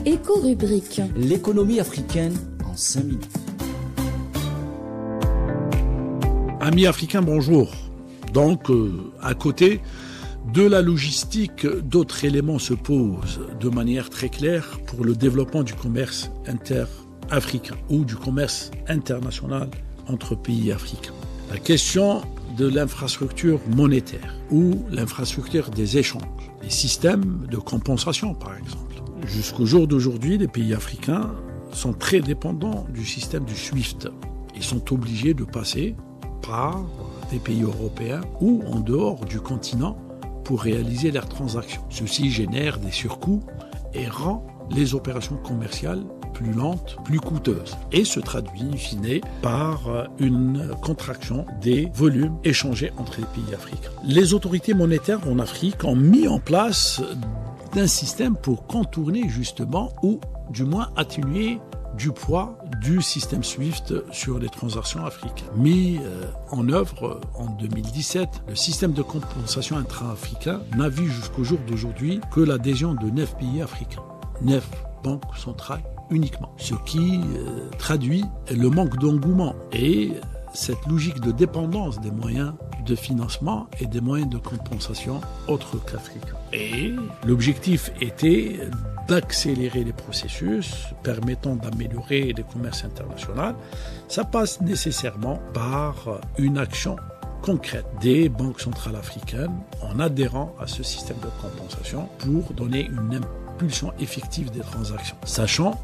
Éco-rubrique. L'économie africaine en 5 minutes. Amis africains, bonjour. Donc, à côté de la logistique, d'autres éléments se posent de manière très claire pour le développement du commerce inter-africain ou du commerce international entre pays africains. La question de l'infrastructure monétaire ou l'infrastructure des échanges, les systèmes de compensation par exemple. Jusqu'au jour d'aujourd'hui, les pays africains sont très dépendants du système du SWIFT. Ils sont obligés de passer par des pays européens ou en dehors du continent pour réaliser leurs transactions. Ceci génère des surcoûts et rend les opérations commerciales plus lentes, plus coûteuses et se traduit in fine par une contraction des volumes échangés entre les pays africains. Les autorités monétaires en Afrique ont mis en place un système pour contourner justement ou du moins atténuer du poids du système SWIFT sur les transactions africaines. Mis en œuvre en 2017, le système de compensation intra-africain n'a vu jusqu'au jour d'aujourd'hui que l'adhésion de 9 pays africains, 9 banques centrales uniquement, ce qui traduit le manque d'engouement et cette logique de dépendance des moyens de financement et des moyens de compensation autres qu'africains. Et l'objectif était d'accélérer les processus permettant d'améliorer les commerces internationaux. Ça passe nécessairement par une action concrète des banques centrales africaines en adhérant à ce système de compensation pour donner une impulsion effective des transactions, sachant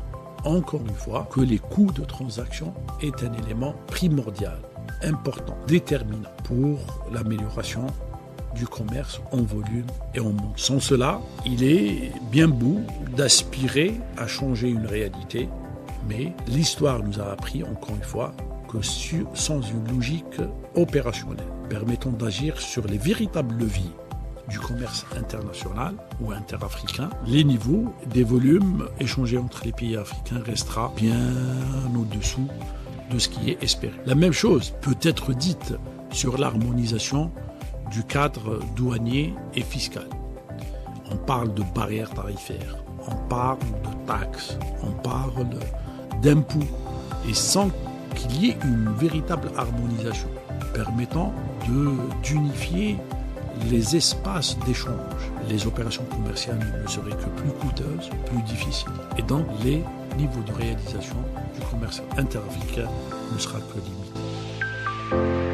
encore une fois que les coûts de transaction est un élément primordial, important, déterminant pour l'amélioration du commerce en volume et en montant. Sans cela, il est bien beau d'aspirer à changer une réalité, mais l'histoire nous a appris encore une fois que sans une logique opérationnelle permettant d'agir sur les véritables leviers du commerce international ou interafricain, les niveaux des volumes échangés entre les pays africains restera bien au-dessous de ce qui est espéré. La même chose peut être dite sur l'harmonisation du cadre douanier et fiscal. On parle de barrières tarifaires, on parle de taxes, on parle d'impôts, et sans qu'il y ait une véritable harmonisation permettant d'unifier les espaces d'échange, les opérations commerciales ne seraient que plus coûteuses, plus difficiles. Et donc, les niveaux de réalisation du commerce interafricain ne sera que limité.